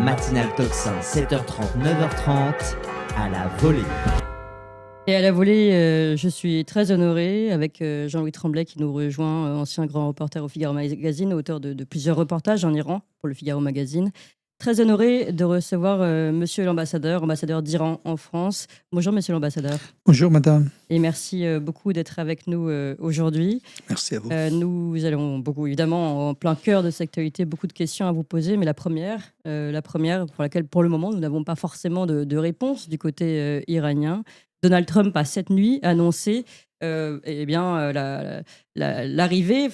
matinale Tocsin, 7h30, 9h30, à la volée. Et à la volée, je suis très honorée avec Jean-Louis Tremblay qui nous rejoint, ancien grand reporter au Figaro Magazine, auteur de plusieurs reportages en Iran pour le Figaro Magazine. Très honorée de recevoir monsieur ambassadeur d'Iran en France. Bonjour monsieur l'ambassadeur. Bonjour madame. Et merci beaucoup d'être avec nous aujourd'hui. Merci à vous. Nous allons beaucoup, évidemment, en plein cœur de cette actualité, beaucoup de questions à vous poser, mais la première pour laquelle pour le moment nous n'avons pas forcément de réponse du côté iranien. Donald Trump a cette nuit annoncé l'arrivée,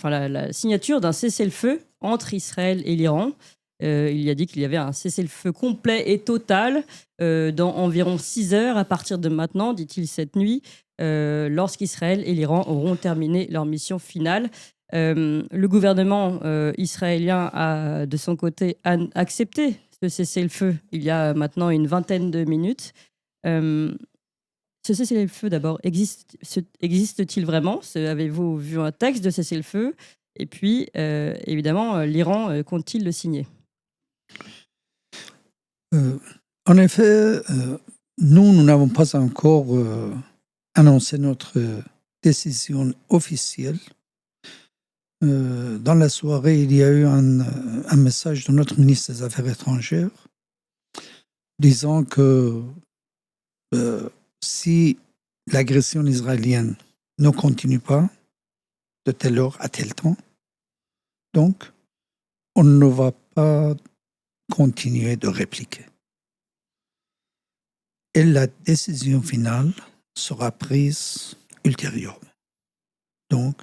la signature d'un cessez-le-feu entre Israël et l'Iran. Il a dit qu'il y avait un cessez-le-feu complet et total dans environ 6 heures à partir de maintenant, dit-il cette nuit, lorsqu'Israël et l'Iran auront terminé leur mission finale. Le gouvernement israélien a, de son côté, accepté ce cessez-le-feu il y a maintenant une vingtaine de minutes. Ce cessez-le-feu, d'abord, existe-t-il vraiment ? Avez-vous vu un texte de cessez-le-feu ? Et puis, évidemment, l'Iran compte-t-il le signer ? En effet, nous n'avons pas encore annoncé notre décision officielle. Dans la soirée, il y a eu un message de notre ministre des Affaires étrangères disant que si l'agression israélienne ne continue pas de telle heure à tel temps, donc on ne va pas continuer de répliquer. Et la décision finale sera prise ultérieurement. Donc,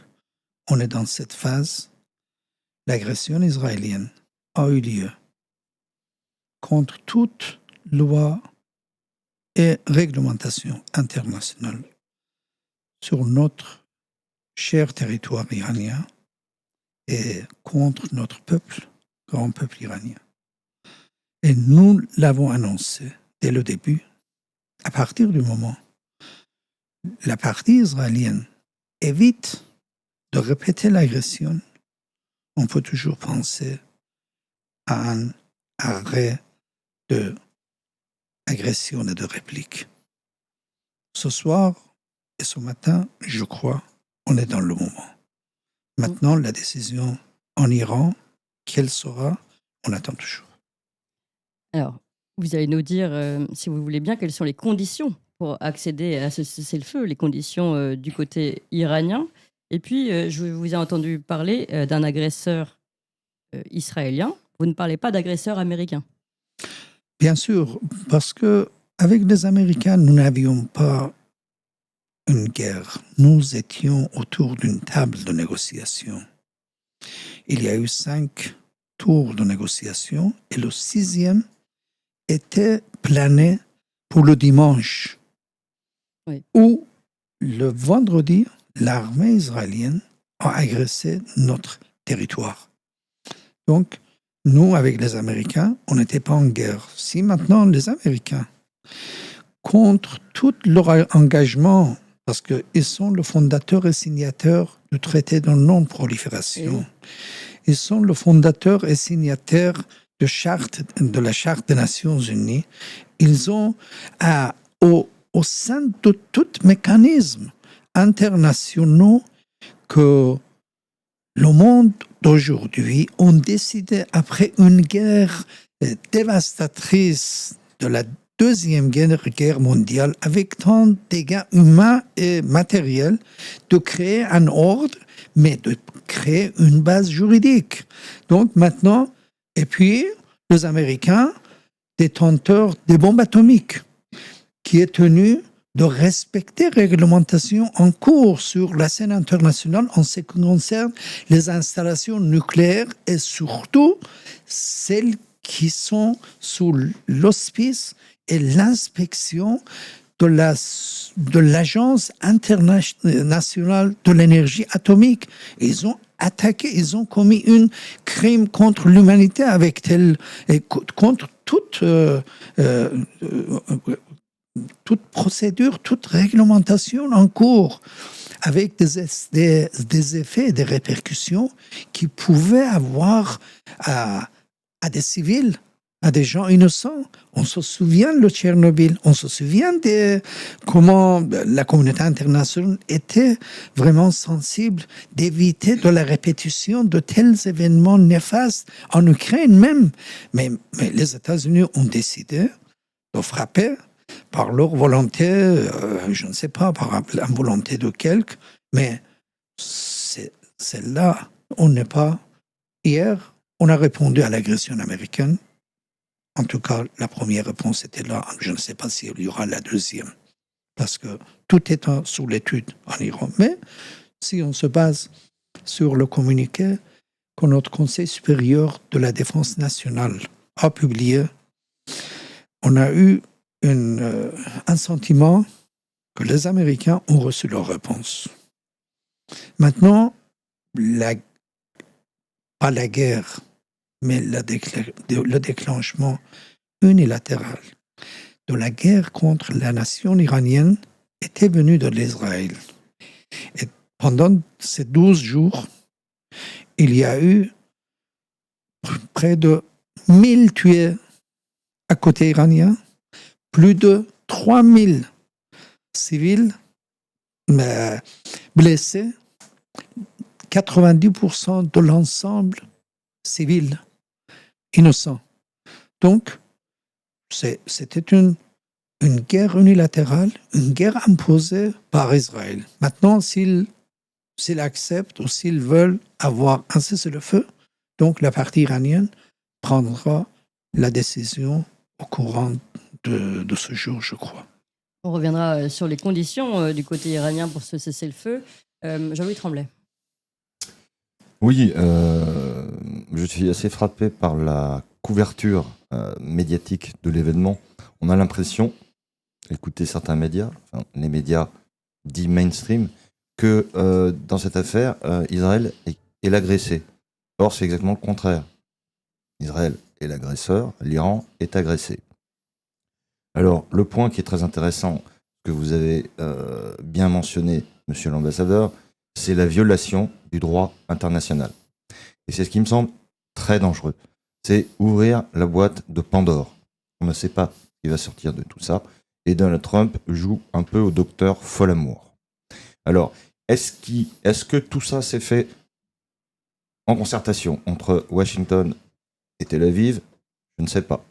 on est dans cette phase. L'agression israélienne a eu lieu contre toute loi et réglementation internationale sur notre cher territoire iranien et contre notre peuple, grand peuple iranien. Et nous l'avons annoncé dès le début. À partir du moment où la partie israélienne évite de répéter l'agression, on peut toujours penser à un arrêt de agression et de réplique. Ce soir et ce matin, je crois, on est dans le moment. Maintenant, la décision en Iran, quelle sera, on attend toujours. Alors, vous allez nous dire, si vous voulez bien, quelles sont les conditions pour accéder à ce cessez-le-feu, les conditions du côté iranien. Et puis, je vous ai entendu parler d'un agresseur israélien. Vous ne parlez pas d'agresseur américain. Bien sûr, parce qu'avec les Américains, nous n'avions pas une guerre. Nous étions autour d'une table de négociation. Il y a eu 5 tours de négociation et le 6e était plané pour le dimanche, oui, où le vendredi, l'armée israélienne a agressé notre territoire. Donc, nous, avec les Américains, on n'était pas en guerre. Si maintenant les Américains, contre tout leur engagement, parce qu'ils sont le fondateur et signataire du traité de non-prolifération, ils sont le fondateur et signataire de la Charte des Nations Unies, ils ont, au sein de tout mécanisme internationaux que le monde d'aujourd'hui ont décidé, après une guerre dévastatrice de la Deuxième Guerre mondiale, avec tant de dégâts humains et matériels, de créer un ordre, mais de créer une base juridique. Donc maintenant, et puis les Américains, détenteurs des bombes atomiques, qui est tenu de respecter les réglementations en cours sur la scène internationale en ce qui concerne les installations nucléaires et surtout celles qui sont sous l'auspice et l'inspection de l'Agence internationale de l'énergie atomique. Ils ont attaqué, ils ont commis un crime contre l'humanité contre toute procédure, toute réglementation en cours, avec des effets, des répercussions qui pouvaient avoir à des civils à des gens innocents. On se souvient de Tchernobyl, on se souvient de comment la communauté internationale était vraiment sensible d'éviter de la répétition de tels événements néfastes en Ukraine même. Mais les États-Unis ont décidé de frapper par leur volonté, je ne sais pas, par la volonté de quelques, mais c'est là, on n'est pas. Hier, on a répondu à l'agression américaine. En tout cas, la première réponse était là. Je ne sais pas s'il y aura la deuxième, parce que tout est sous l'étude en Iran. Mais si on se base sur le communiqué que notre Conseil supérieur de la défense nationale a publié, on a eu un sentiment que les Américains ont reçu leur réponse. Maintenant, pas la guerre, mais le déclenchement unilatéral de la guerre contre la nation iranienne était venu de l'Israël. Et pendant ces 12 jours, il y a eu près de 1000 tués à côté iranien, plus de 3000 civils blessés, 90% de l'ensemble civil innocent. Donc, c'était une guerre unilatérale, une guerre imposée par Israël. Maintenant, s'ils acceptent ou s'ils veulent avoir un cessez-le-feu, donc la partie iranienne prendra la décision au courant de ce jour, je crois. On reviendra sur les conditions du côté iranien pour ce cessez-le-feu. Jean-Louis Tremblay. Oui, je suis assez frappé par la couverture médiatique de l'événement. On a l'impression, écouter certains médias, les médias dits mainstream, que dans cette affaire, Israël est l'agressé. Or, c'est exactement le contraire. Israël est l'agresseur, l'Iran est agressé. Alors, le point qui est très intéressant, que vous avez bien mentionné, monsieur l'ambassadeur, c'est la violation du droit international. Et c'est ce qui me semble très dangereux. C'est ouvrir la boîte de Pandore. On ne sait pas ce qui va sortir de tout ça. Et Donald Trump joue un peu au docteur Folamour. Alors, est-ce que tout ça s'est fait en concertation entre Washington et Tel Aviv? Je ne sais pas.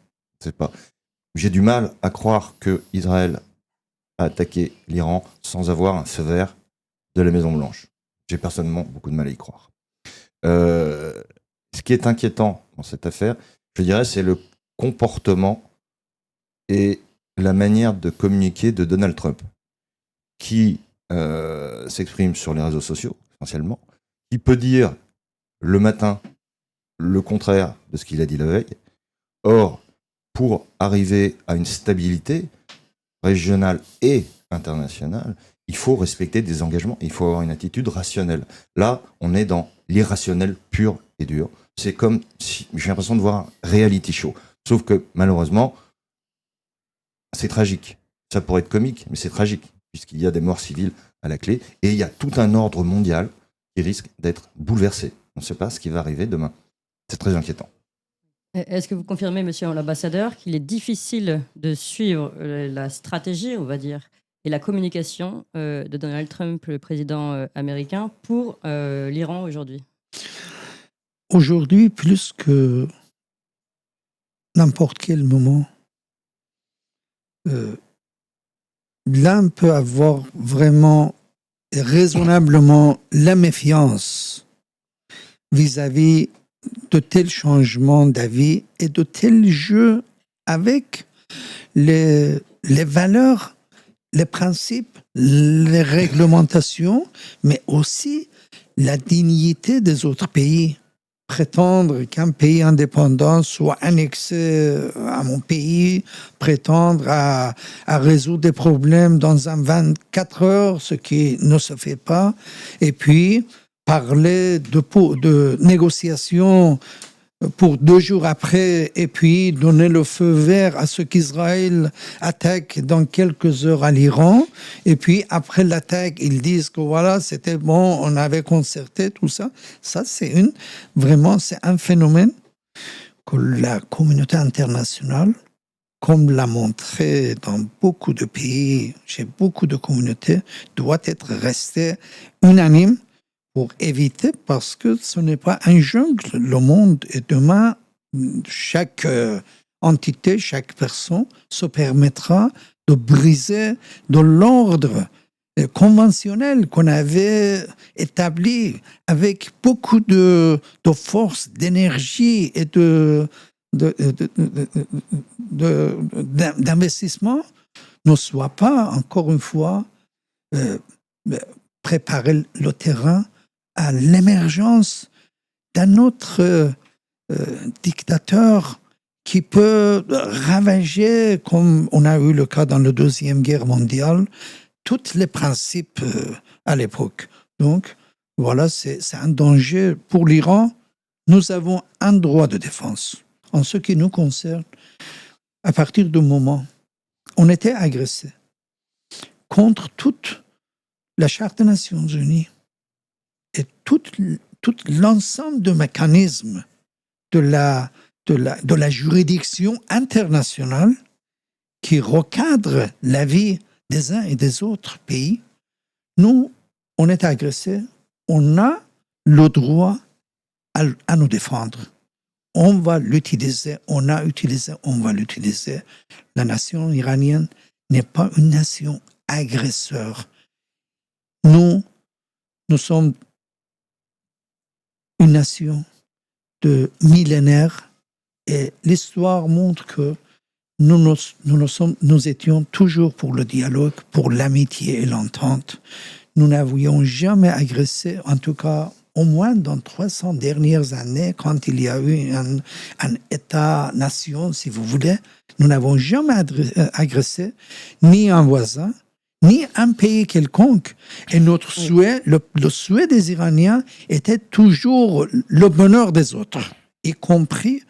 J'ai du mal à croire que Israël a attaqué l'Iran sans avoir un feu vert de la Maison-Blanche. J'ai personnellement beaucoup de mal à y croire. Ce qui est inquiétant dans cette affaire, je dirais, c'est le comportement et la manière de communiquer de Donald Trump, qui s'exprime sur les réseaux sociaux, essentiellement, qui peut dire le matin le contraire de ce qu'il a dit la veille. Or, pour arriver à une stabilité régionale et internationale, il faut respecter des engagements, il faut avoir une attitude rationnelle. Là, on est dans l'irrationnel pur et dur. C'est comme si j'ai l'impression de voir un reality show. Sauf que, malheureusement, c'est tragique. Ça pourrait être comique, mais c'est tragique, puisqu'il y a des morts civiles à la clé, et il y a tout un ordre mondial qui risque d'être bouleversé. On ne sait pas ce qui va arriver demain. C'est très inquiétant. Est-ce que vous confirmez, monsieur l'ambassadeur, qu'il est difficile de suivre la stratégie, on va dire, et la communication de Donald Trump, le président américain, pour l'Iran aujourd'hui? Aujourd'hui, plus que n'importe quel moment, l'un peut avoir vraiment et raisonnablement la méfiance vis-à-vis de tels changements d'avis et de tels jeux avec les valeurs, les principes, les réglementations, mais aussi la dignité des autres pays. Prétendre qu'un pays indépendant soit annexé à mon pays, prétendre à résoudre des problèmes dans un 24 heures, ce qui ne se fait pas, et puis parler de négociations pour 2 jours après, et puis donner le feu vert à ce qu'Israël attaque dans quelques heures à l'Iran, et puis après l'attaque, ils disent que voilà, c'était bon, on avait concerté, tout ça. Ça, c'est un phénomène que la communauté internationale, comme l'a montré dans beaucoup de pays, chez beaucoup de communautés, doit être restée unanime pour éviter, parce que ce n'est pas un jungle, le monde, et demain, chaque entité, chaque personne se permettra de briser de l'ordre conventionnel qu'on avait établi avec beaucoup de force, d'énergie et d'investissement, ne soit pas, encore une fois, préparer le terrain à l'émergence d'un autre dictateur qui peut ravager, comme on a eu le cas dans la Deuxième Guerre mondiale, tous les principes à l'époque. Donc, voilà, c'est un danger pour l'Iran. Nous avons un droit de défense. En ce qui nous concerne, à partir du moment où on était agressé contre toute la Charte des Nations Unies et tout l'ensemble de mécanismes de la juridiction internationale qui recadre la vie des uns et des autres pays, nous, on est agressés, on a le droit à nous défendre. On va l'utiliser, on a utilisé, on va l'utiliser. La nation iranienne n'est pas une nation agresseur. Nous sommes une nation de millénaires et l'histoire montre que nous étions toujours pour le dialogue, pour l'amitié et l'entente. Nous n'avions jamais agressé, en tout cas au moins dans 300 dernières années, quand il y a eu un État-nation, si vous voulez, nous n'avons jamais agressé ni un voisin, ni un pays quelconque. Et notre souhait, le souhait des Iraniens était toujours le bonheur des autres, y compris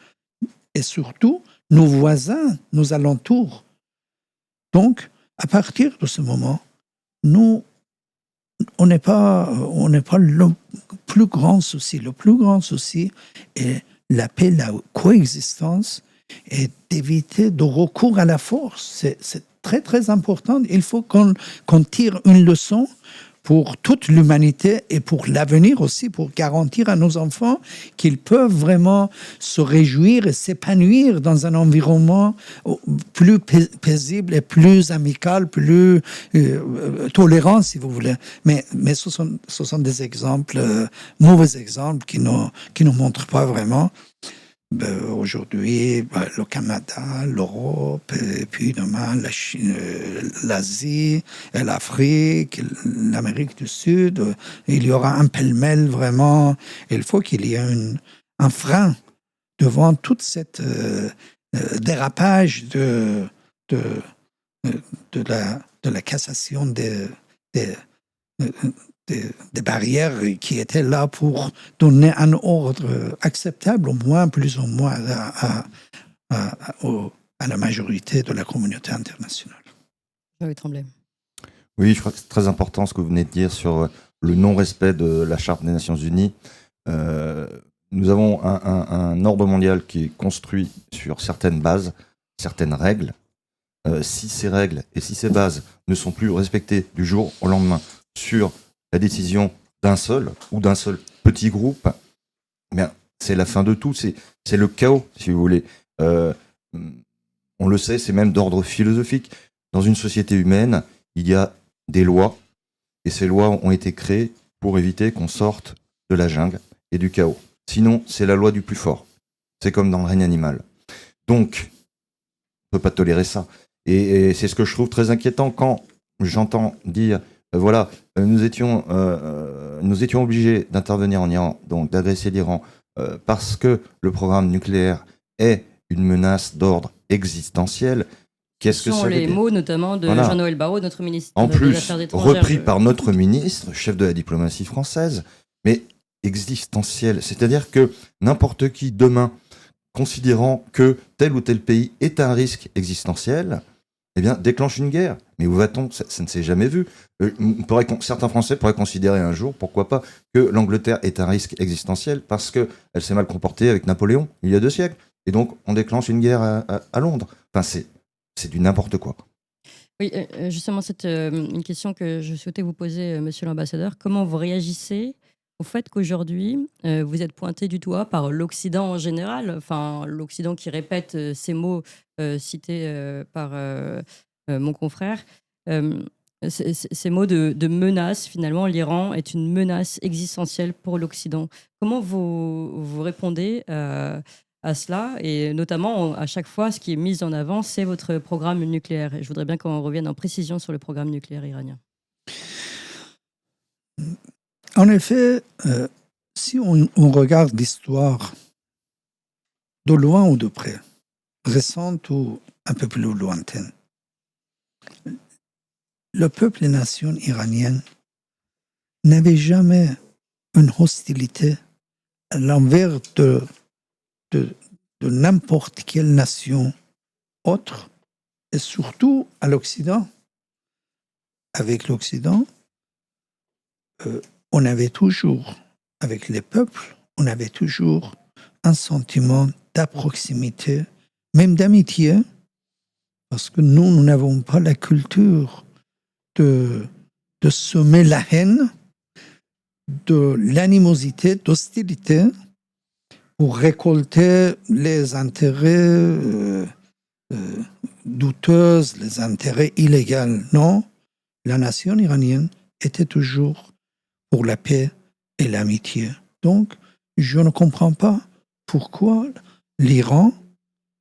et surtout nos voisins, nos alentours. Donc, à partir de ce moment, on n'est pas le plus grand souci. Le plus grand souci est la paix, la coexistence et d'éviter de recours à la force. C'est très, très important. Il faut qu'on tire une leçon pour toute l'humanité et pour l'avenir aussi, pour garantir à nos enfants qu'ils peuvent vraiment se réjouir et s'épanouir dans un environnement plus paisible et plus amical, plus tolérant, si vous voulez. Mais ce sont des exemples, mauvais exemples qui ne montrent pas vraiment. Aujourd'hui, le Canada, l'Europe, et puis demain la Chine, l'Asie, l'Afrique, l'Amérique du Sud, il y aura un pêle-mêle vraiment. Il faut qu'il y ait un frein devant toute cette dérapage de la cassation des barrières qui étaient là pour donner un ordre acceptable, au moins, plus ou moins, à la majorité de la communauté internationale. Oui, Tremblay. Oui, je crois que c'est très important ce que vous venez de dire sur le non-respect de la Charte des Nations Unies. Nous avons un ordre mondial qui est construit sur certaines bases, certaines règles. Si ces règles et si ces bases ne sont plus respectées du jour au lendemain sur la décision d'un seul ou d'un seul petit groupe, bien, c'est la fin de tout, c'est le chaos, si vous voulez. On le sait, c'est même d'ordre philosophique. Dans une société humaine, il y a des lois, et ces lois ont été créées pour éviter qu'on sorte de la jungle et du chaos. Sinon, c'est la loi du plus fort. C'est comme dans le règne animal. Donc, on ne peut pas tolérer ça. Et c'est ce que je trouve très inquiétant quand j'entends dire voilà, nous étions obligés d'intervenir en Iran, donc d'adresser l'Iran, parce que le programme nucléaire est une menace d'ordre existentiel. Qu'est-ce que ça veut dire ? Ce sont les mots notamment de Jean-Noël Barrot, notre ministre en des plus, Affaires étrangères. repris par notre ministre, chef de la diplomatie française, mais existentiel. C'est-à-dire que n'importe qui, demain, considérant que tel ou tel pays est un risque existentiel, eh bien, déclenche une guerre. Mais où va-t-on ? Ça ne s'est jamais vu. Certains Français pourraient considérer un jour, pourquoi pas, que l'Angleterre est un risque existentiel parce qu'elle s'est mal comportée avec Napoléon il y a 2 siècles. Et donc, on déclenche une guerre à Londres. Enfin, c'est du n'importe quoi. Oui, justement, c'est une question que je souhaitais vous poser, monsieur l'ambassadeur. Comment vous réagissez au fait qu'aujourd'hui, vous êtes pointé du doigt par l'Occident en général, enfin, l'Occident qui répète ces mots cités par mon confrère, euh, ces mots de menace, finalement, l'Iran est une menace existentielle pour l'Occident. Comment vous répondez à cela, et notamment à chaque fois, ce qui est mis en avant, c'est votre programme nucléaire. Et je voudrais bien qu'on revienne en précision sur le programme nucléaire iranien. En effet, si on regarde l'histoire de loin ou de près, récente ou un peu plus lointaine, le peuple et nation iranienne n'avait jamais une hostilité à l'envers de n'importe quelle nation autre, et surtout à l'Occident. Avec l'Occident, on avait toujours, avec les peuples, on avait toujours un sentiment d'approximité, même d'amitié, parce que nous n'avons pas la culture de semer la haine, de l'animosité, d'hostilité, pour récolter les intérêts douteux, les intérêts illégaux. Non, la nation iranienne était toujours pour la paix et l'amitié. Donc, je ne comprends pas pourquoi l'Iran,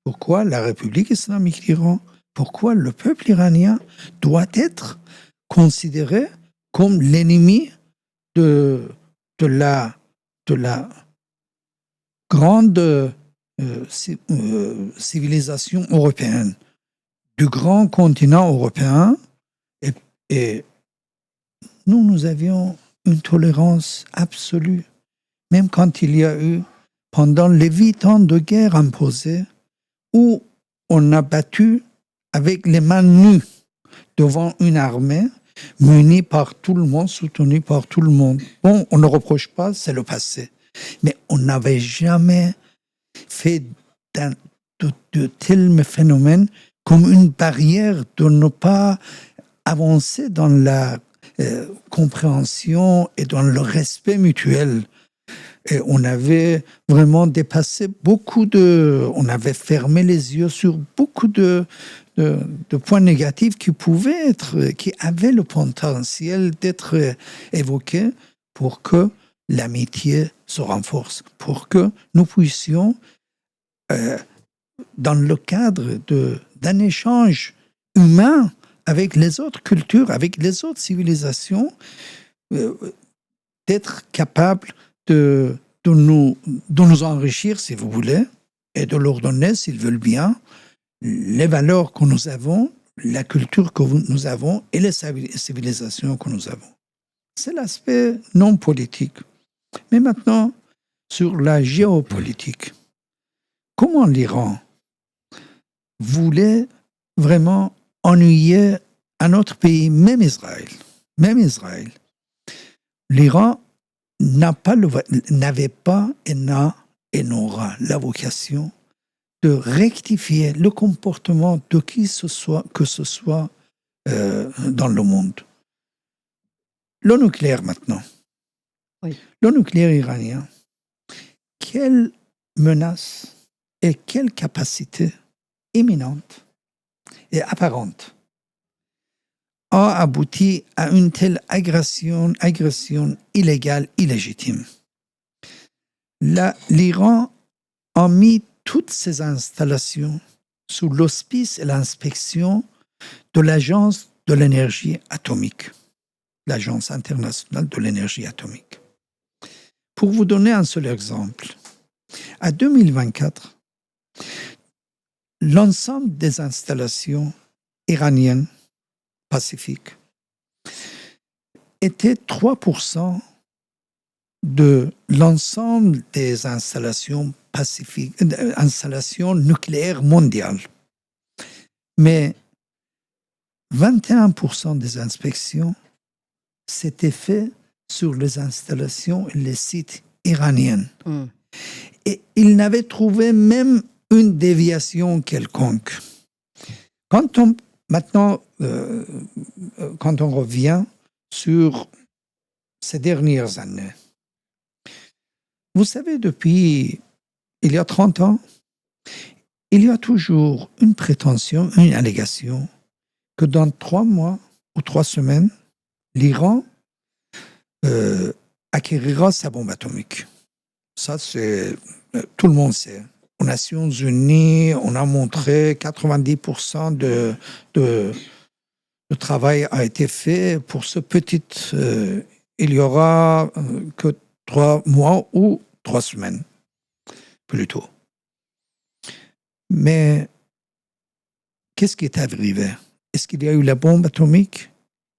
pourquoi la République islamique d'Iran, pourquoi le peuple iranien doit être considéré comme l'ennemi de la grande civilisation européenne, du grand continent européen. Et nous avions une tolérance absolue, même quand il y a eu, pendant les 8 ans de guerre imposée, où on a battu avec les mains nues devant une armée munie par tout le monde, soutenue par tout le monde. Bon, on ne reproche pas, c'est le passé. Mais on n'avait jamais fait de tels phénomènes comme une barrière de ne pas avancer dans la compréhension et dans le respect mutuel. Et on avait vraiment dépassé on avait fermé les yeux sur beaucoup de points négatifs qui avaient le potentiel d'être évoqués pour que l'amitié se renforce, pour que nous puissions, dans le cadre d'un échange humain avec les autres cultures, avec les autres civilisations, d'être capables de nous enrichir, si vous voulez, et de leur donner, s'ils veulent bien, les valeurs que nous avons, la culture que nous avons et les civilisations que nous avons. C'est l'aspect non politique. Mais maintenant, sur la géopolitique, comment l'Iran voulait vraiment ennuyer un autre pays, même Israël. L'Iran n'avait pas et n'aura la vocation de rectifier le comportement de qui que ce soit dans le monde. Le nucléaire maintenant. Oui. Le nucléaire iranien. Quelle menace et quelle capacité imminente et apparente a abouti à une telle agression illégale, illégitime. L'Iran a mis toutes ses installations sous l'auspice et l'inspection de l'Agence de l'énergie atomique, l'Agence internationale de l'énergie atomique. Pour vous donner un seul exemple, à 2024, l'ensemble des installations iraniennes pacifiques était 3% de l'ensemble des installations nucléaires mondiales. Mais 21% des inspections s'étaient faites sur les installations et les sites iraniens. Et ils n'avaient trouvé même une déviation quelconque. Maintenant, quand on revient sur ces dernières années, vous savez, depuis il y a 30 ans, il y a toujours une prétention, une allégation que dans 3 mois ou 3 semaines, l'Iran acquérira sa bombe atomique. Ça, tout le monde sait. Aux Nations Unies, on a montré 90% de travail a été fait pour ce petit. Il y aura que 3 mois ou 3 semaines, plutôt. Mais qu'est-ce qui est arrivé? Est-ce qu'il y a eu la bombe atomique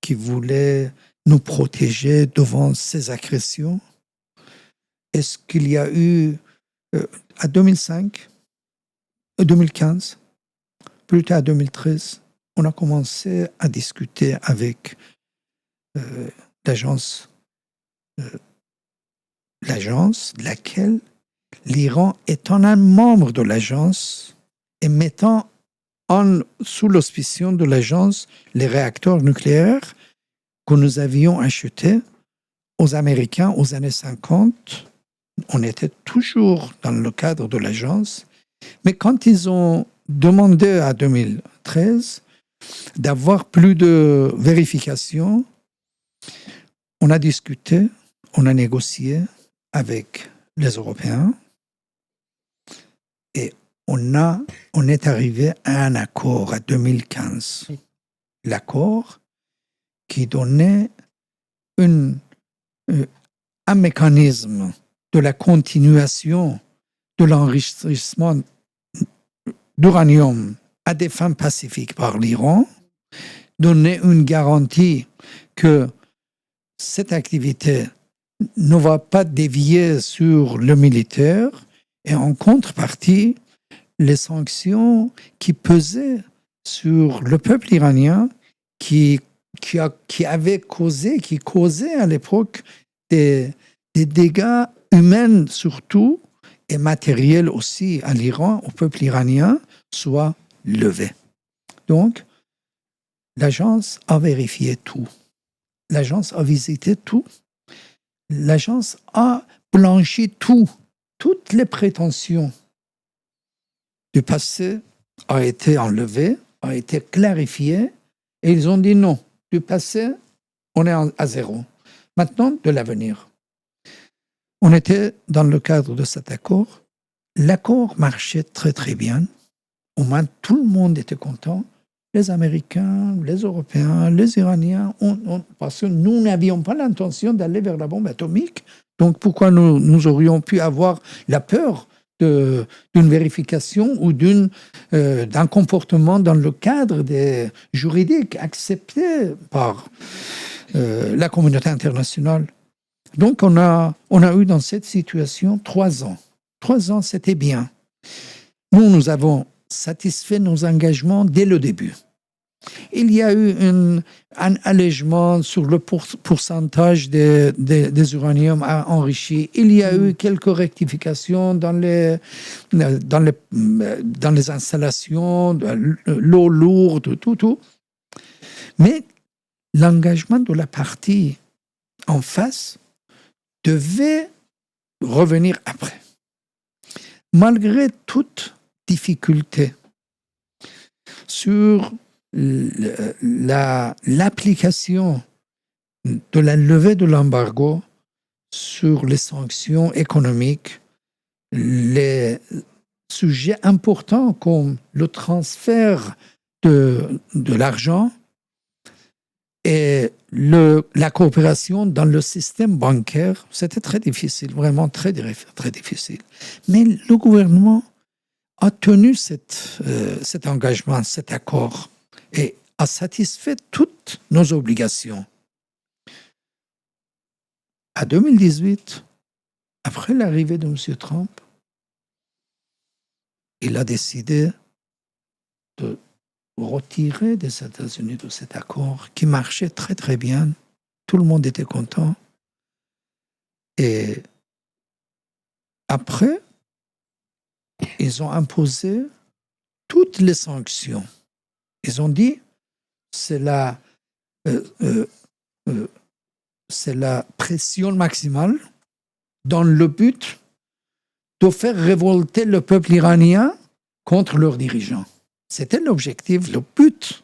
qui voulait nous protéger devant ces agressions? Est-ce qu'il y a eu, à 2005, 2015, plus tard 2013, on a commencé à discuter avec l'agence de laquelle l'Iran étant un membre de l'agence et mettant sous l'auspicion de l'agence les réacteurs nucléaires que nous avions achetés aux Américains aux années 50. On était toujours dans le cadre de l'agence, mais quand ils ont demandé à 2013 d'avoir plus de vérifications, on a discuté, on a négocié avec les Européens et on est arrivé à un accord en 2015. L'accord qui donnait un mécanisme de la continuation de l'enrichissement d'uranium à des fins pacifiques par l'Iran, donnait une garantie que cette activité ne va pas dévier sur le militaire et en contrepartie, les sanctions qui pesaient sur le peuple iranien qui causait à l'époque des dégâts humains surtout et matériels aussi à l'Iran, au peuple iranien, soient levés. Donc, l'agence a vérifié tout. L'agence a visité tout. L'agence a blanchi tout. Toutes les prétentions du passé ont été enlevées, ont été clarifiées, et ils ont dit non. Du passé, on est à zéro. Maintenant, de l'avenir. On était dans le cadre de cet accord. L'accord marchait très très bien. Au moins, tout le monde était content. Les Américains, les Européens, les Iraniens, parce que nous n'avions pas l'intention d'aller vers la bombe atomique. Donc, pourquoi nous aurions pu avoir la peur d'une vérification ou d'un comportement dans le cadre des juridiques acceptés par la communauté internationale? Donc, on a eu dans cette situation 3 ans. 3 ans, c'était bien. Nous avons satisfait nos engagements dès le début. Il y a eu un allègement sur le pourcentage des uraniums enrichis. Il y a eu quelques rectifications dans les installations, l'eau lourde, tout. Mais l'engagement de la partie en face devait revenir après. Malgré toute difficulté sur l'application de la levée de l'embargo sur les sanctions économiques, les sujets importants comme le transfert de l'argent et la coopération dans le système bancaire, c'était très difficile, vraiment très, très difficile. Mais le gouvernement a tenu cet engagement, cet accord, et a satisfait toutes nos obligations. À 2018, après l'arrivée de M. Trump, il a décidé de retirer des États-Unis de cet accord qui marchait très très bien. Tout le monde était content. Et après, ils ont imposé toutes les sanctions. Ils ont dit c'est la pression maximale dans le but de faire révolter le peuple iranien contre leurs dirigeants. C'était l'objectif, le but.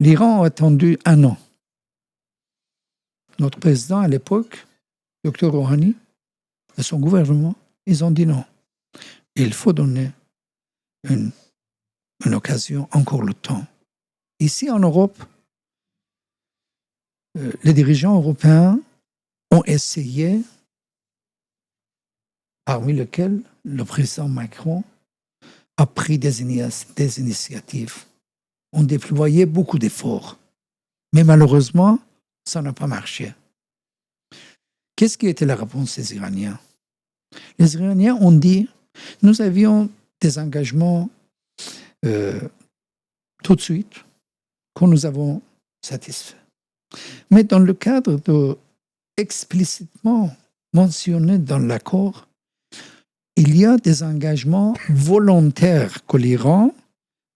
L'Iran a attendu 1 an. Notre président à l'époque, Dr Rouhani, et son gouvernement, ils ont dit non. Il faut donner une occasion, encore le temps. Ici en Europe, les dirigeants européens ont essayé, parmi lesquels le président Macron a pris des initiatives. On déployait beaucoup d'efforts. Mais malheureusement, ça n'a pas marché. Qu'est-ce qui était la réponse des Iraniens? Les Iraniens ont dit, nous avions des engagements tout de suite que nous avons satisfaits. Mais dans le cadre de explicitement mentionné dans l'accord, il y a des engagements volontaires que l'Iran,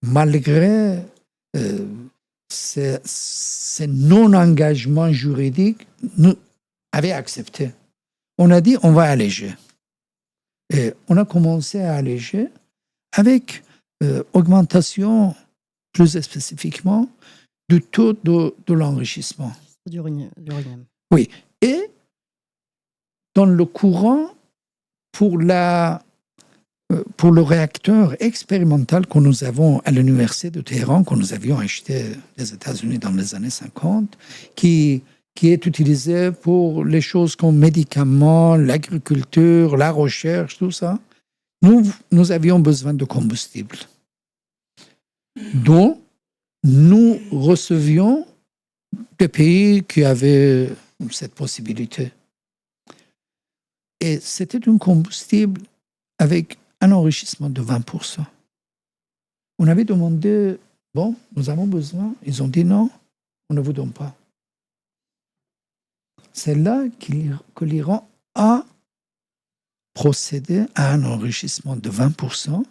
malgré ces non-engagements juridiques, avait accepté. On a dit on va alléger. Et on a commencé à alléger avec augmentation, plus spécifiquement, du taux de l'enrichissement. D'uranium. Oui. Et dans le courant, pour le réacteur expérimental que nous avons à l'université de Téhéran, que nous avions acheté des États-Unis dans les années 50, qui est utilisé pour les choses comme médicaments, l'agriculture, la recherche, tout ça, nous avions besoin de combustible dont nous recevions des pays qui avaient cette possibilité. Et c'était un combustible avec un enrichissement de 20%. On avait demandé, bon, nous avons besoin. Ils ont dit non, on ne vous donne pas. C'est là que l'Iran a procédé à un enrichissement de 20%.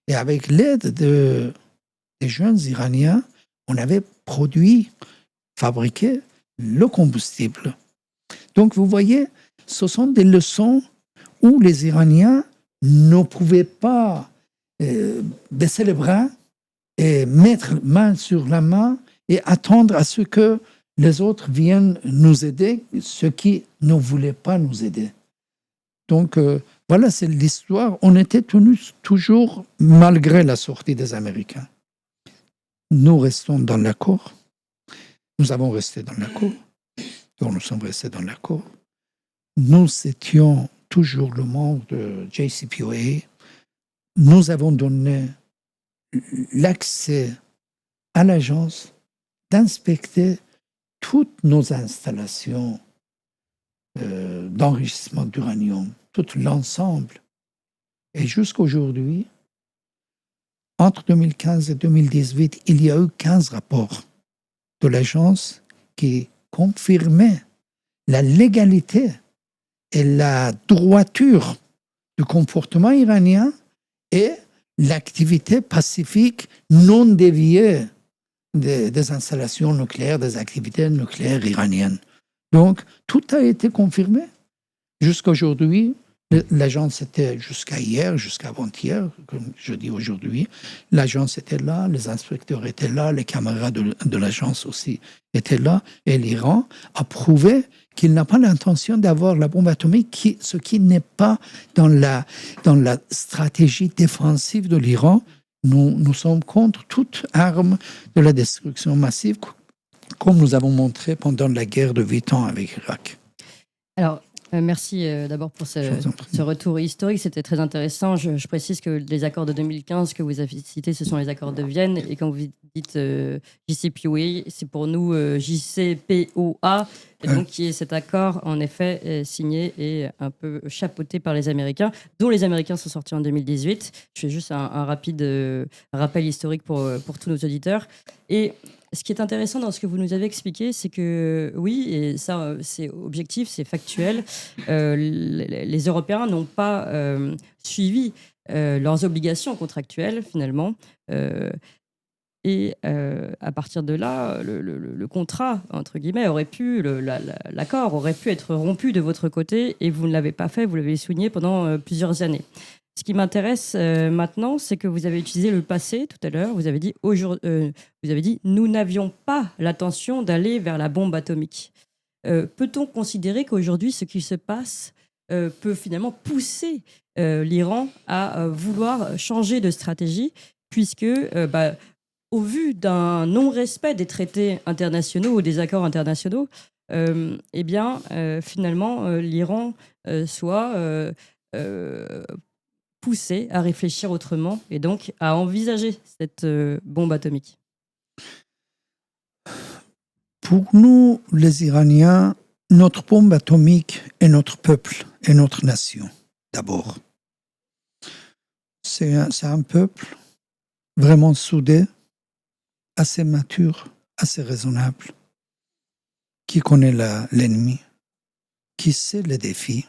Et avec l'aide des jeunes Iraniens, on avait fabriqué le combustible. Donc, vous voyez, ce sont des leçons où les Iraniens ne pouvaient pas baisser les bras et mettre main sur la main et attendre à ce que les autres viennent nous aider, ceux qui ne voulaient pas nous aider. Donc, voilà, c'est l'histoire. On était tenus toujours, malgré la sortie des Américains. Nous restons dans l'accord. Nous avons resté dans l'accord. Donc, nous sommes restés dans l'accord. Nous étions toujours le membre de JCPOA. Nous avons donné l'accès à l'agence d'inspecter toutes nos installations d'enrichissement d'uranium, tout l'ensemble. Et jusqu'aujourd'hui, entre 2015 et 2018, il y a eu 15 rapports de l'agence qui confirmaient la légalité et la droiture du comportement iranien et l'activité pacifique non déviée des installations nucléaires, des activités nucléaires iraniennes. Donc, tout a été confirmé. Jusqu'à aujourd'hui, l'agence était jusqu'à hier, jusqu'à avant-hier, comme je dis aujourd'hui, l'agence était là, les inspecteurs étaient là, les caméras de l'agence aussi étaient là, et l'Iran a prouvé qu'il n'a pas l'intention d'avoir la bombe atomique, ce qui n'est pas dans la stratégie défensive de l'Iran. Nous sommes contre toute arme de la destruction massive, comme nous avons montré pendant la guerre de 8 ans avec l'Irak. Alors, merci d'abord pour ce retour historique, c'était très intéressant. Je précise que les accords de 2015 que vous avez cités, ce sont les accords de Vienne. Et quand vous dites JCPOA, c'est pour nous JCPOA. Et donc, qui est cet accord, en effet, signé et un peu chapeauté par les Américains, dont les Américains sont sortis en 2018. Je fais juste un rapide rappel historique pour tous nos auditeurs. Et Ce qui est intéressant dans ce que vous nous avez expliqué, c'est que oui, et ça c'est objectif, c'est factuel, les Européens n'ont pas suivi leurs obligations contractuelles finalement. Et à partir de là, le contrat, entre guillemets, aurait pu, l'accord aurait pu être rompu de votre côté et vous ne l'avez pas fait, vous l'avez souligné pendant plusieurs années. Ce qui m'intéresse maintenant, c'est que vous avez utilisé le passé tout à l'heure. Vous avez dit, nous n'avions pas l'intention d'aller vers la bombe atomique. Peut-on considérer qu'aujourd'hui, ce qui se passe peut finalement pousser l'Iran à vouloir changer de stratégie, puisque, au vu d'un non-respect des traités internationaux ou des accords internationaux, finalement, l'Iran soit poussé à réfléchir autrement et donc à envisager cette bombe atomique? Pour nous, les Iraniens, notre bombe atomique est notre peuple et notre nation, d'abord. C'est un peuple vraiment soudé, assez mature, assez raisonnable, qui connaît l'ennemi, qui sait les défis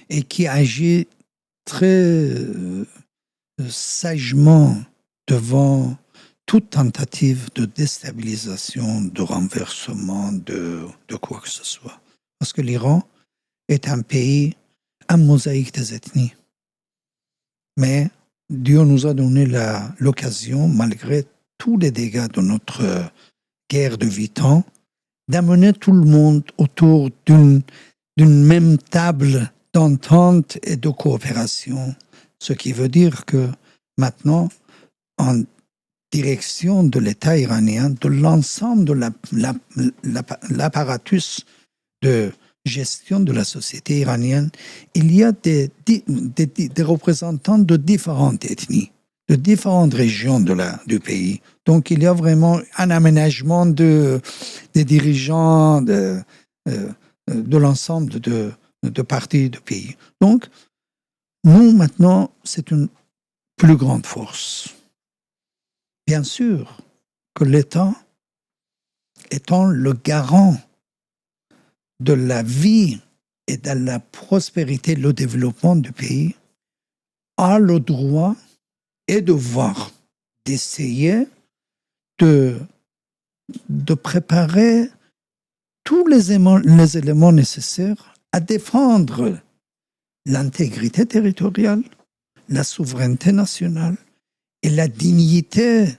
et qui agit très sagement devant toute tentative de déstabilisation, de renversement, de quoi que ce soit. Parce que l'Iran est un pays, un mosaïque des ethnies. Mais Dieu nous a donné l'occasion, malgré tous les dégâts de notre guerre de 8 ans, d'amener tout le monde autour d'une même table d'entente et de coopération. Ce qui veut dire que maintenant, en direction de l'État iranien, de l'ensemble de l'apparatus de gestion de la société iranienne, il y a des représentants de différentes ethnies, de différentes régions du pays. Donc, il y a vraiment un aménagement des dirigeants de l'ensemble de parties du pays. Donc, nous, maintenant, c'est une plus grande force. Bien sûr que l'État, étant le garant de la vie et de la prospérité, le développement du pays, a le droit et devoir d'essayer de préparer tous les éléments nécessaires à défendre l'intégrité territoriale, la souveraineté nationale et la dignité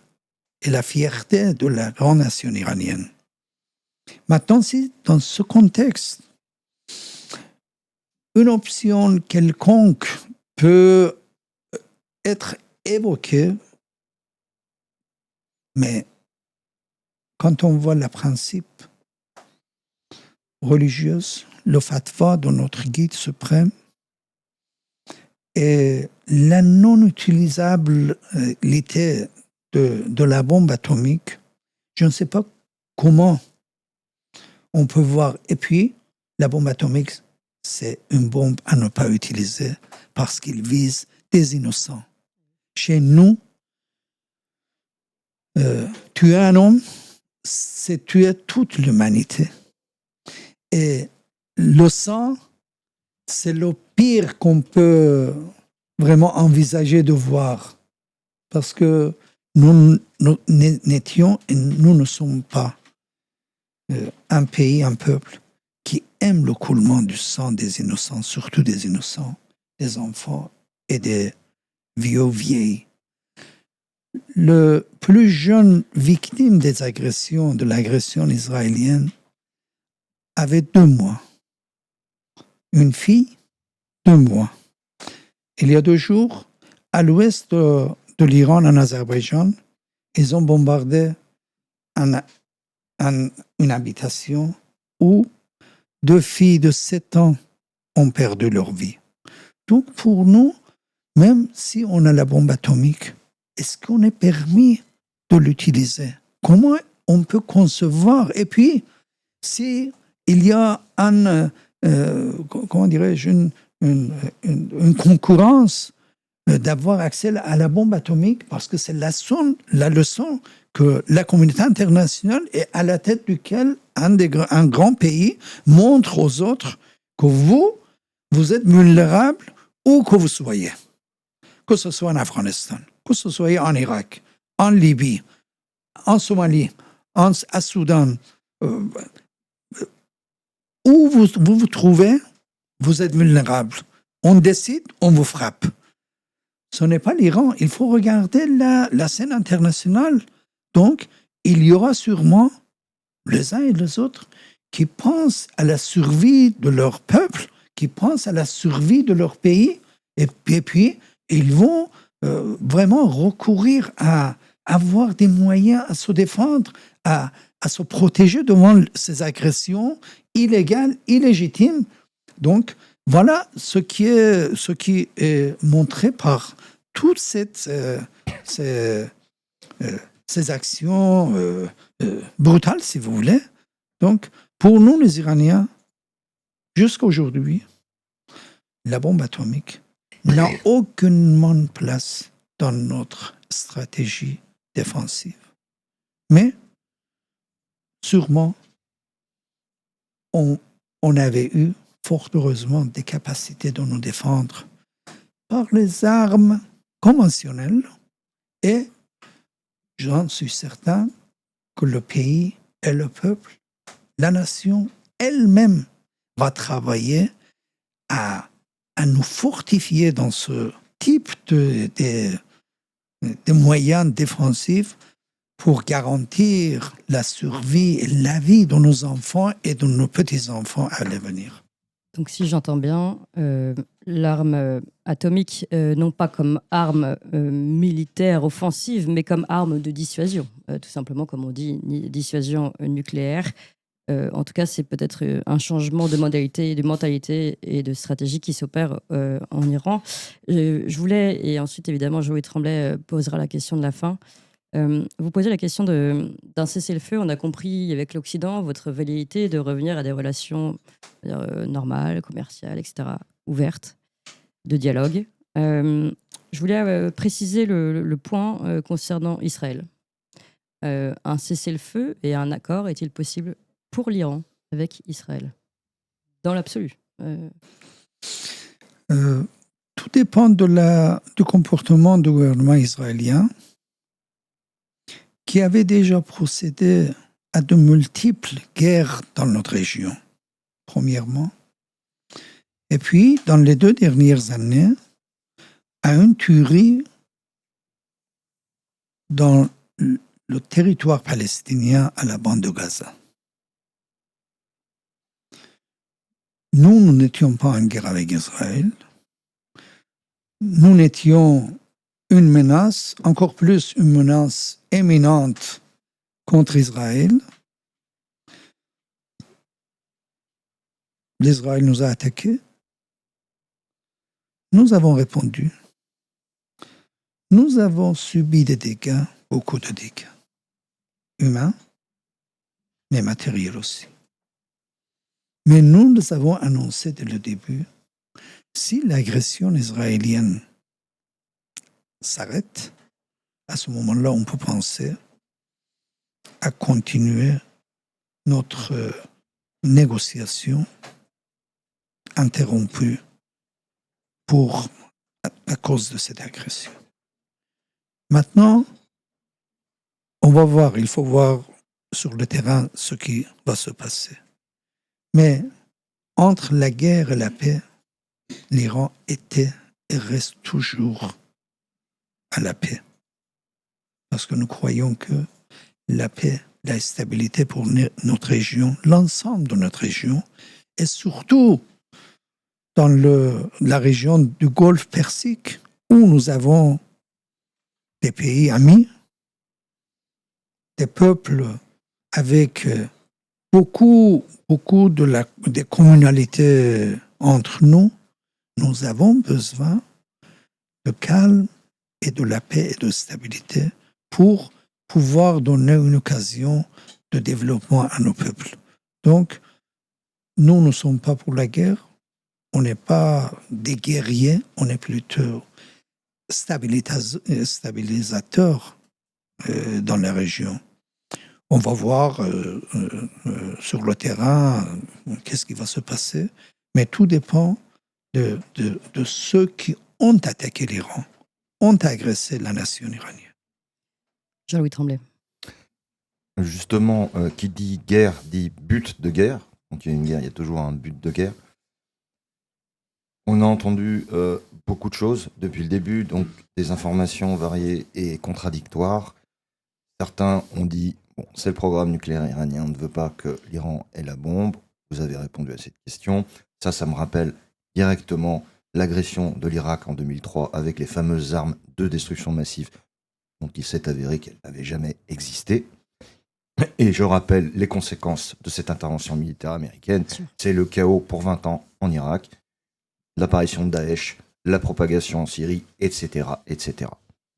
et la fierté de la grande nation iranienne. Maintenant, si dans ce contexte, une option quelconque peut être évoquée, mais quand on voit le principe religieux, le fatwa de notre guide suprême et la non-utilisabilité de la bombe atomique, je ne sais pas comment on peut voir. Et puis, la bombe atomique, c'est une bombe à ne pas utiliser parce qu'il vise des innocents. Chez nous, tuer un homme, c'est tuer toute l'humanité. Et le sang, c'est le pire qu'on peut vraiment envisager de voir. Parce que nous n'étions et nous ne sommes pas un pays, un peuple qui aime le coulement du sang des innocents, surtout des innocents, des enfants et des vieux vieilles. Le plus jeune victime de l'agression israélienne avait 2 mois. Une fille, 2 mois. Il y a 2 jours, à l'ouest de l'Iran, en Azerbaïdjan, ils ont bombardé une habitation où 2 filles de 7 ans ont perdu leur vie. Donc pour nous, même si on a la bombe atomique, est-ce qu'on est permis de l'utiliser? Comment on peut concevoir? Et puis, si il y a comment dirais-je, une concurrence d'avoir accès à la bombe atomique, parce que c'est la leçon que la communauté internationale est à la tête duquel un grand pays montre aux autres que vous êtes vulnérable où que vous soyez. Que ce soit en Afghanistan, que ce soit en Irak, en Libye, en Somalie, à Soudan, où vous trouvez, vous êtes vulnérable. On décide, on vous frappe. Ce n'est pas l'Iran. Il faut regarder la scène internationale. Donc, il y aura sûrement les uns et les autres qui pensent à la survie de leur peuple, qui pensent à la survie de leur pays, et puis ils vont vraiment recourir à avoir des moyens à se défendre, à se protéger devant ces agressions illégales, illégitimes. Donc, voilà ce qui est montré par toutes ces actions brutales, si vous voulez. Donc, pour nous, les Iraniens, jusqu'à aujourd'hui, la bombe atomique n'a aucunement place dans notre stratégie défensive. Mais, sûrement, on avait eu, fort heureusement, des capacités de nous défendre par les armes conventionnelles, et j'en suis certain que le pays et le peuple, la nation elle-même va travailler à nous fortifier dans ce type de moyens défensifs pour garantir la survie et la vie de nos enfants et de nos petits-enfants à l'avenir. Donc si j'entends bien, l'arme atomique, non pas comme arme militaire offensive, mais comme arme de dissuasion, tout simplement comme on dit, dissuasion nucléaire. En tout cas, c'est peut-être un changement de mentalité et de stratégie qui s'opère en Iran. Je voulais, et ensuite évidemment Joël Tremblay posera la question de la fin. Vous posez la question d'un cessez-le-feu. On a compris avec l'Occident votre velléité de revenir à des relations normales, commerciales, etc., ouvertes, de dialogue. Je voulais préciser le point concernant Israël. Un cessez-le-feu et un accord est-il possible pour l'Iran avec Israël, dans l'absolu? Tout dépend du comportement du gouvernement israélien, qui avait déjà procédé à de multiples guerres dans notre région, premièrement. Et puis, dans les 2 dernières années, à une tuerie dans le territoire palestinien à la bande de Gaza. Nous n'étions pas en guerre avec Israël. Nous n'étions une menace, encore plus une menace éminente contre Israël. L'Israël nous a attaqués. Nous avons répondu. Nous avons subi des dégâts, beaucoup de dégâts, humains, mais matériels aussi. Mais nous avons annoncé dès le début, si l'agression israélienne s'arrête, à ce moment-là, on peut penser à continuer notre négociation interrompue à cause de cette agression. Maintenant, on va voir, il faut voir sur le terrain ce qui va se passer. Mais entre la guerre et la paix, l'Iran était et reste toujours à la paix. Parce que nous croyons que la paix, la stabilité pour notre région, l'ensemble de notre région, et surtout dans la région du Golfe Persique, où nous avons des pays amis, des peuples avec beaucoup des communalités entre nous, nous avons besoin de calme et de la paix et de stabilité pour pouvoir donner une occasion de développement à nos peuples. Donc, nous ne sommes pas pour la guerre, on n'est pas des guerriers, on est plutôt stabilisateur dans la région. On va voir sur le terrain qu'est-ce qui va se passer, mais tout dépend de ceux qui ont attaqué l'Iran, ont agressé la nation iranienne. Jean-Louis Tremblay. Justement, qui dit guerre dit but de guerre. Donc il y a une guerre, il y a toujours un but de guerre. On a entendu beaucoup de choses depuis le début, donc des informations variées et contradictoires. Certains ont dit, bon, c'est le programme nucléaire iranien, on ne veut pas que l'Iran ait la bombe. Vous avez répondu à cette question. Ça me rappelle directement l'agression de l'Irak en 2003 avec les fameuses armes de destruction massive dont il s'est avéré qu'elles n'avaient jamais existé. Et je rappelle les conséquences de cette intervention militaire américaine. C'est le chaos pour 20 ans en Irak, l'apparition de Daesh, la propagation en Syrie, etc., etc.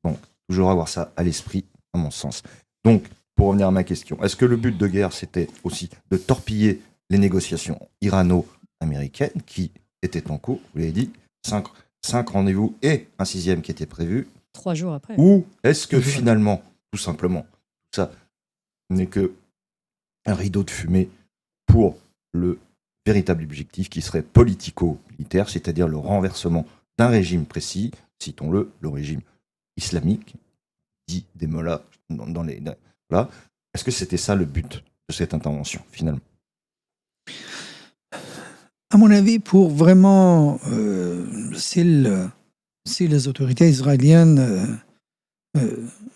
Donc, toujours avoir ça à l'esprit, à mon sens. Donc, pour revenir à ma question, est-ce que le but de guerre, c'était aussi de torpiller les négociations irano-américaines qui étaient en cours, vous l'avez dit, 5 rendez-vous et un 6e qui était prévu? 3 jours après. Ou est-ce que finalement, tout simplement, tout ça n'est que un rideau de fumée pour le véritable objectif qui serait politico-militaire, c'est-à-dire le renversement d'un régime précis, citons-le, le régime islamique, dit des mollahs là. Est-ce que c'était ça le but de cette intervention, finalement? À mon avis, pour vraiment, si les autorités israéliennes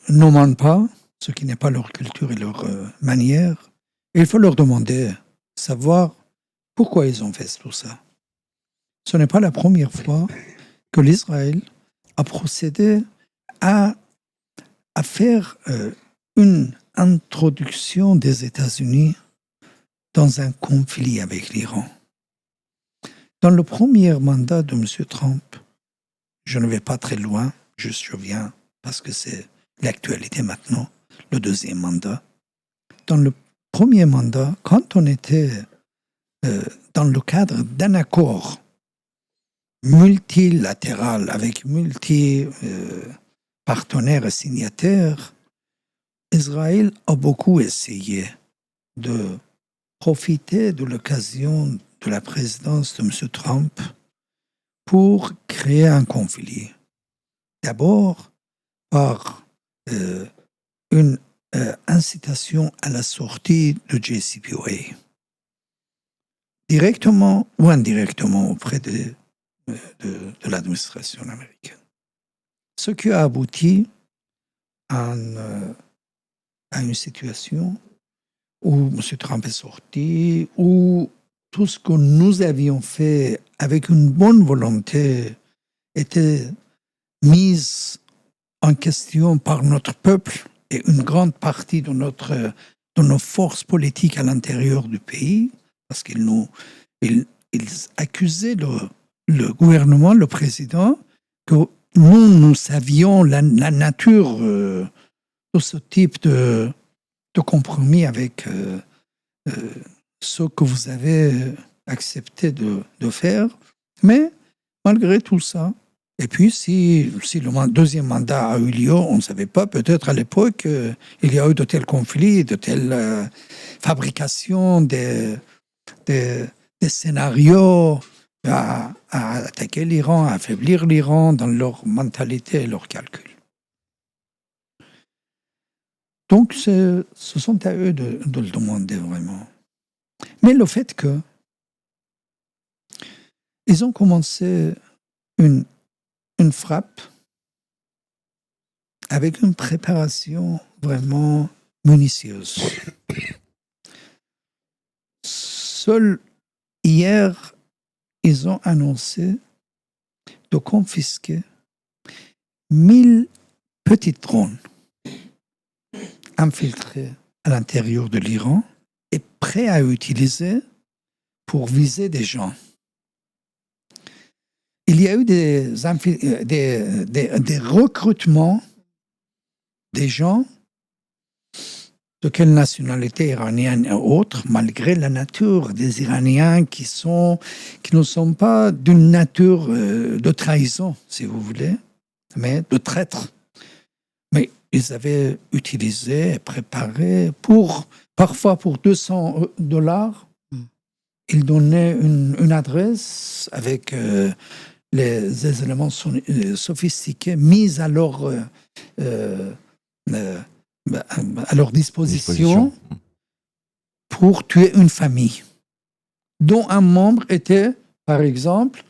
n'en mentent pas, ce qui n'est pas leur culture et leur manière, il faut leur demander, savoir pourquoi ils ont fait tout ça. Ce n'est pas la première fois que l'Israël a procédé à faire une introduction des États-Unis dans un conflit avec l'Iran. Dans le premier mandat de M. Trump, je ne vais pas très loin, je reviens parce que c'est l'actualité maintenant, le deuxième mandat. Dans le premier mandat, quand on était dans le cadre d'un accord multilatéral avec partenaires et signataires, Israël a beaucoup essayé de profiter de l'occasion de la présidence de M. Trump pour créer un conflit. D'abord par une incitation à la sortie de JCPOA, directement ou indirectement auprès de l'administration américaine. Ce qui a abouti à une situation où M. Trump est sorti, où tout ce que nous avions fait avec une bonne volonté était mis en question par notre peuple et une grande partie de nos forces politiques à l'intérieur du pays, parce qu'ils accusaient le gouvernement, le président, que nous savions la nature de ce type de compromis avec ce que vous avez accepté de faire. Mais malgré tout ça, et puis si le deuxième mandat a eu lieu, on ne savait pas, peut-être à l'époque, il y a eu de tels conflits, de telles fabrications des scénarios à attaquer l'Iran, à affaiblir l'Iran dans leur mentalité et leurs calculs. Donc, ce sont à eux de le demander vraiment. Mais le fait que ils ont commencé une frappe avec une préparation vraiment minutieuse. Seul hier, ils ont annoncé de confisquer 1000 petites drones infiltrés à l'intérieur de l'Iran et prêts à utiliser pour viser des gens. Il y a eu des recrutements des gens de quelle nationalité iranienne et autres, malgré la nature des Iraniens qui ne sont pas d'une nature de trahison, si vous voulez. mais de traîtres. Mais ils avaient utilisé et préparé parfois pour $200. Ils donnaient une adresse avec les éléments sophistiqués mis à leur disposition pour tuer une famille, dont un membre était, par exemple,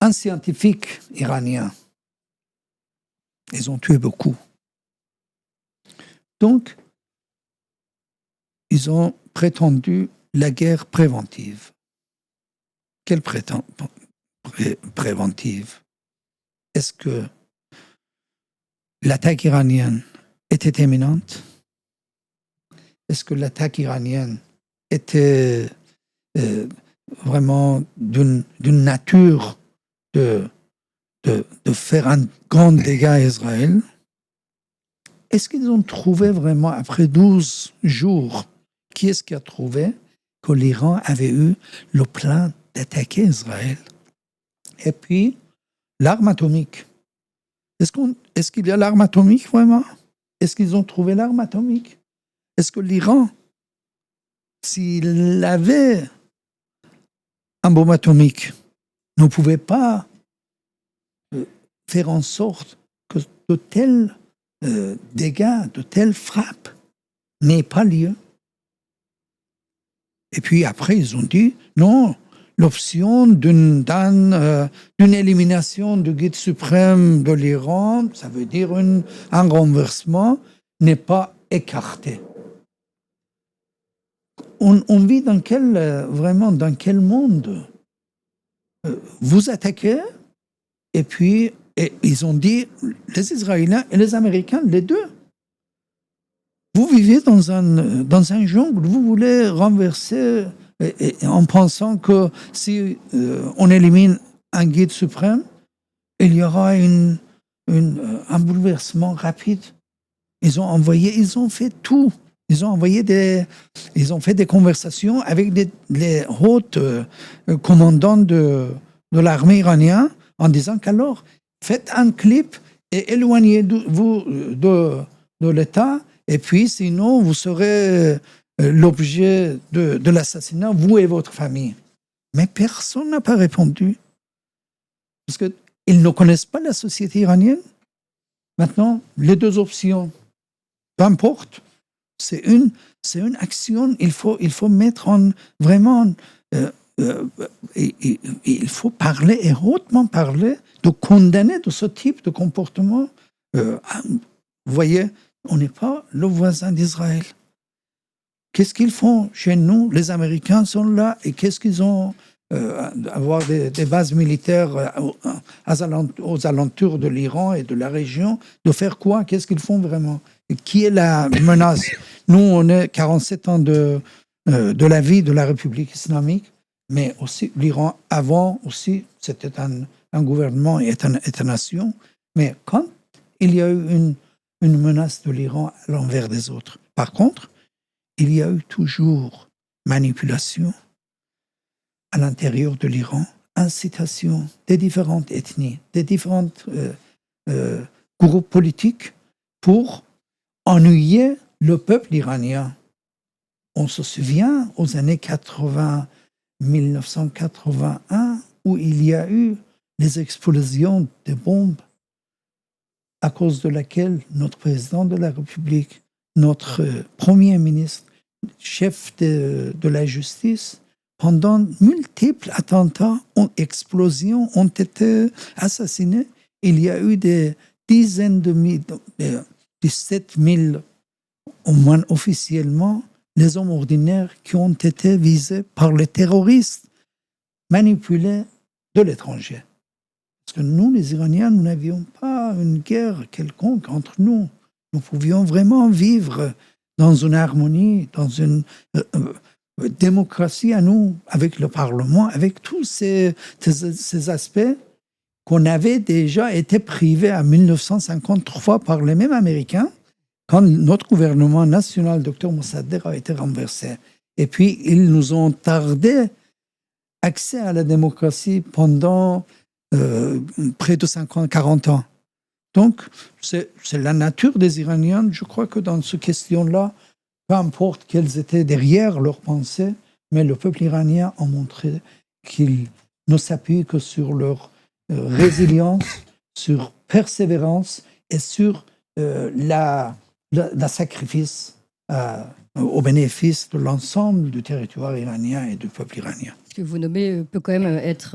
un scientifique iranien. Ils ont tué beaucoup. Donc, ils ont prétendu la guerre préventive. Quelle préventive? Est-ce que l'attaque iranienne était imminente? Est-ce que l'attaque iranienne était vraiment d'une nature de faire un grand dégât à Israël? Est-ce qu'ils ont trouvé vraiment, après 12 jours, qui est-ce qui a trouvé que l'Iran avait eu le plan d'attaquer Israël? Et puis, l'arme atomique. Est-ce qu'il y a l'arme atomique vraiment? Est-ce qu'ils ont trouvé l'arme atomique? Est-ce que l'Iran, s'il avait un bombe atomique, ne pouvait pas faire en sorte que de tels dégâts, de telles frappes n'aient pas lieu? Et puis après, ils ont dit, non, l'option d'une élimination du guide suprême de l'Iran, ça veut dire un renversement, n'est pas écartée. On vit dans quel monde? Vous attaquez, et puis ils ont dit, les Israéliens et les Américains, les deux, vous vivez dans un jungle, vous voulez renverser, en pensant que si on élimine un guide suprême, il y aura un bouleversement rapide. Ils ont fait tout. Ils ont fait des conversations avec les hautes commandants de l'armée iranienne en disant qu'alors, faites un clip et éloignez-vous de l'État, et puis sinon vous serez l'objet de l'assassinat, vous et votre famille. Mais personne n'a pas répondu. Parce qu'ils ne connaissent pas la société iranienne. Maintenant, les deux options, peu importe, c'est une action, il faut mettre vraiment, il faut parler et hautement parler, de condamner de ce type de comportement. Vous voyez, on n'est pas le voisin d'Israël. Qu'est-ce qu'ils font chez nous? Les Américains sont là, et qu'est-ce qu'ils ont avoir des bases militaires aux alentours de l'Iran et de la région, de faire quoi? Qu'est-ce qu'ils font vraiment? Et qui est la menace? Nous, on est 47 ans de la vie de la République islamique, mais aussi l'Iran avant aussi, c'était un gouvernement et État-nation. Mais quand il y a eu une menace de l'Iran à l'envers des autres, par contre, il y a eu toujours manipulation à l'intérieur de l'Iran, incitation des différentes ethnies, des différents groupes politiques pour ennuyer le peuple iranien. On se souvient aux années 1981, où il y a eu les explosions de bombes à cause de laquelle notre président de la République, notre premier ministre, chef de la justice, pendant multiples attentats, explosions, ont été assassinés. Il y a eu des dizaines de milliers, 17 000, au moins officiellement, les hommes ordinaires qui ont été visés par les terroristes manipulés de l'étranger. Parce que nous, les Iraniens, nous n'avions pas une guerre quelconque entre nous. Nous pouvions vraiment vivre dans une harmonie, dans une démocratie à nous, avec le Parlement, avec tous ces aspects qu'on avait déjà été privés en 1953 par les mêmes Américains, quand notre gouvernement national, Dr Mossadegh, a été renversé. Et puis, ils nous ont tardé accès à la démocratie pendant près de 40 ans. Donc, c'est la nature des Iraniens. Je crois que dans cette question-là, peu importe quelles étaient derrière leurs pensées, mais le peuple iranien a montré qu'il ne s'appuie que sur leur résilience, sur persévérance et sur la sacrifice au bénéfice de l'ensemble du territoire iranien et du peuple iranien. Ce que vous nommez peut quand même être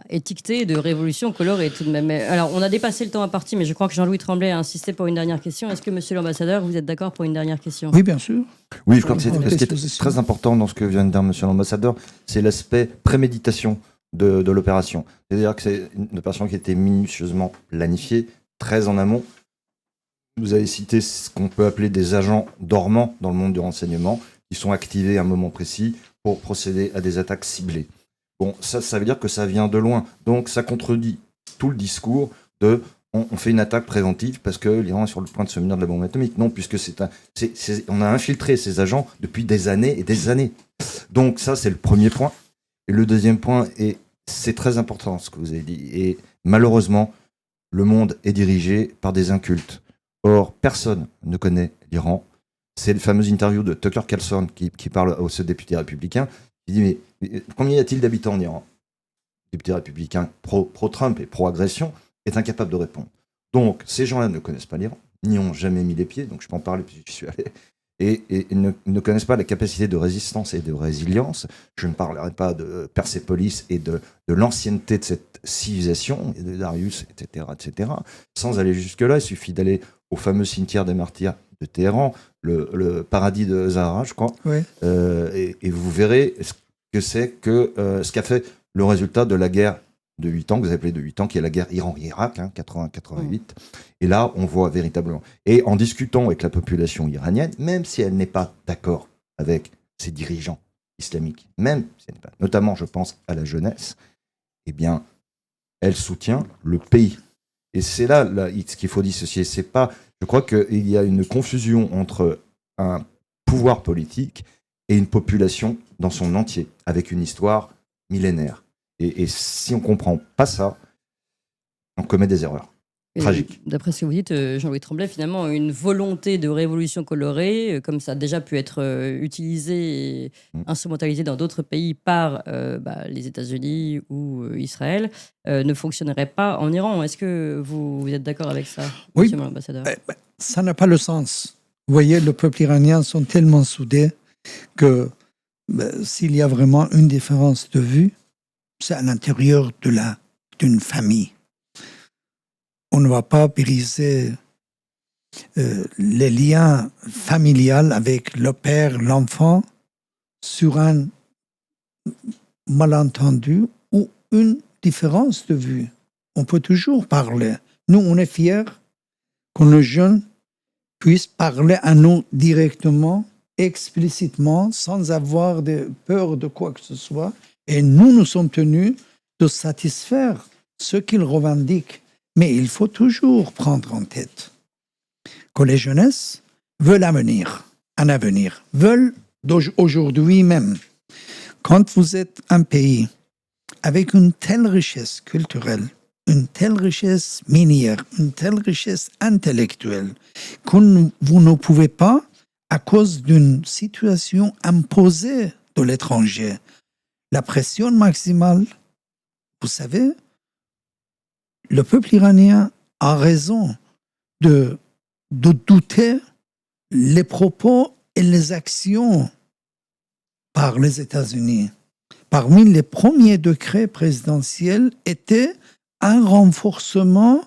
étiqueté de révolution colorée tout de même. Alors, on a dépassé le temps imparti, mais je crois que Jean-Louis Tremblay a insisté pour une dernière question. Est-ce que, monsieur l'ambassadeur, vous êtes d'accord pour une dernière question ? Oui, bien sûr. Oui, je crois que ce qui est très important dans ce que vient de dire monsieur l'ambassadeur, c'est l'aspect préméditation de l'opération. C'est-à-dire que c'est une opération qui a été minutieusement planifiée, très en amont. Vous avez cité ce qu'on peut appeler des agents dormants dans le monde du renseignement, qui sont activés à un moment précis pour procéder à des attaques ciblées. Bon, ça veut dire que ça vient de loin. Donc ça contredit tout le discours de on fait une attaque préventive parce que l'Iran est sur le point de se munir de la bombe atomique. Non, puisque on a infiltré ces agents depuis des années et des années. Donc ça, c'est le premier point. Et le deuxième point, et c'est très important ce que vous avez dit, et malheureusement, le monde est dirigé par des incultes. Or, personne ne connaît l'Iran. C'est la fameuse interview de Tucker Carlson qui parle à ce député républicain. Il dit, mais combien y a-t-il d'habitants en Iran ? Le député républicain pro-Trump et pro-agression est incapable de répondre. Donc, ces gens-là ne connaissent pas l'Iran, n'y ont jamais mis les pieds, donc je peux en parler puisque j'y suis allé, et ne connaissent pas la capacité de résistance et de résilience. Je ne parlerai pas de Persépolis et de l'ancienneté de cette civilisation, et de Darius, etc., etc. Sans aller jusque-là, il suffit d'aller au fameux cimetière des martyrs de Téhéran, le paradis de Zahra, je crois, oui. Et vous verrez ce que c'est que ce qu'a fait le résultat de la guerre de 8 ans, que vous appelez de 8 ans, qui est la guerre Iran-Irak, 80-88. Et là, on voit véritablement. Et en discutant avec la population iranienne, même si elle n'est pas d'accord avec ses dirigeants islamiques, même si elle n'est pas, notamment, je pense, à la jeunesse, eh bien, elle soutient le pays. Et c'est là ce qu'il faut dissocier. C'est pas, je crois qu'il y a une confusion entre un pouvoir politique et une population dans son entier, avec une histoire millénaire. Et si on ne comprend pas ça, on commet des erreurs tragiques. D'après ce que vous dites, Jean-Louis Tremblay, finalement, une volonté de révolution colorée, comme ça a déjà pu être utilisé et instrumentalisé dans d'autres pays par les États-Unis ou Israël, ne fonctionnerait pas en Iran. Est-ce que vous êtes d'accord avec ça, oui, monsieur l'ambassadeur ? Ça n'a pas le sens. Vous voyez, le peuple iranien sont tellement soudés que s'il y a vraiment une différence de vue, c'est à l'intérieur d'une famille. On ne va pas briser les liens familiaux avec le père, l'enfant, sur un malentendu ou une différence de vue. On peut toujours parler. Nous, on est fiers que nos jeunes puissent parler à nous directement, explicitement, sans avoir peur de quoi que ce soit. Et nous sommes tenus de satisfaire ce qu'ils revendiquent. Mais il faut toujours prendre en tête que les jeunesses veulent un avenir, veulent aujourd'hui même. Quand vous êtes un pays avec une telle richesse culturelle, une telle richesse minière, une telle richesse intellectuelle, que vous ne pouvez pas, à cause d'une situation imposée de l'étranger, la pression maximale, vous savez, le peuple iranien a raison de douter les propos et les actions par les États-Unis. Parmi les premiers décrets présidentiels était un renforcement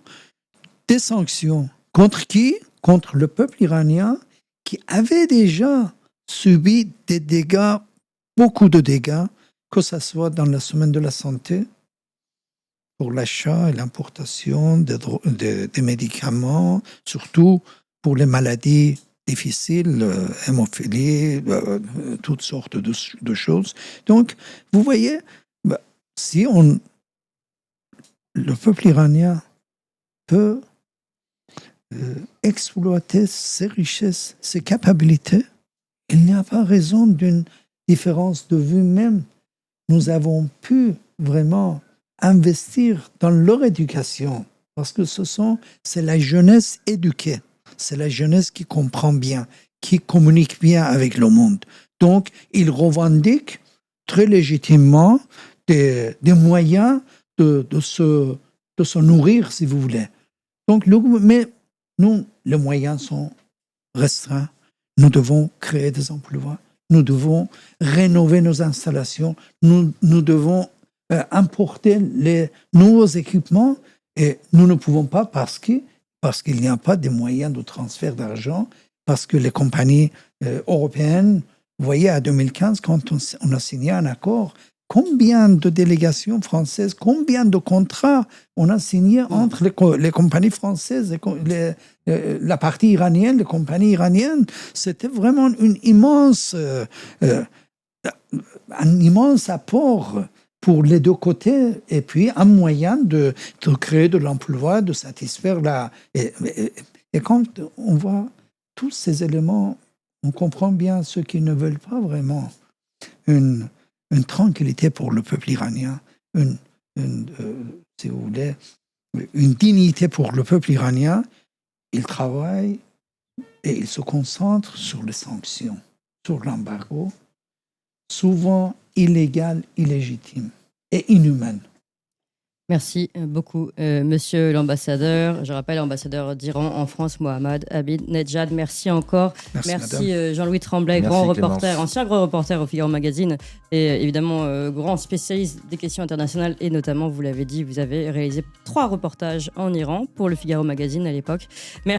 des sanctions. Contre qui ? Contre le peuple iranien qui avait déjà subi des dégâts, beaucoup de dégâts, que ce soit dans le domaine de la santé, pour l'achat et l'importation des médicaments, surtout pour les maladies difficiles, hémophilie, toutes sortes de choses. Donc, vous voyez, si le peuple iranien peut exploiter ses richesses, ses capacités, il n'y a pas raison d'une différence de vue même. Nous avons pu vraiment investir dans leur éducation, Parce que c'est la jeunesse éduquée. C'est la jeunesse qui comprend bien, qui communique bien avec le monde. Donc, ils revendiquent très légitimement des moyens de se nourrir, si vous voulez. Donc, mais nous, les moyens sont restreints. Nous devons créer des emplois. Nous devons rénover nos installations. Nous devons importer les nouveaux équipements. Et nous ne pouvons pas parce qu'il n'y a pas de moyens de transfert d'argent, parce que les compagnies européennes, vous voyez, à 2015, quand on a signé un accord, combien de délégations françaises, combien de contrats on a signé entre les compagnies françaises, la partie iranienne, les compagnies iraniennes. C'était vraiment un immense apport pour les deux côtés, et puis un moyen de créer de l'emploi, de satisfaire et quand on voit tous ces éléments, on comprend bien ceux qui ne veulent pas vraiment une tranquillité pour le peuple iranien, si vous voulez, une dignité pour le peuple iranien. Ils travaillent et ils se concentrent sur les sanctions, sur l'embargo, souvent illégales, illégitimes et inhumaines. Merci beaucoup, monsieur l'ambassadeur. Je rappelle, ambassadeur d'Iran en France, Mohammad Abid Nejad. Merci encore. Merci Jean-Louis Tremblay, ancien grand reporter au Figaro Magazine et évidemment grand spécialiste des questions internationales. Et notamment, vous l'avez dit, vous avez réalisé 3 reportages en Iran pour le Figaro Magazine à l'époque. Merci.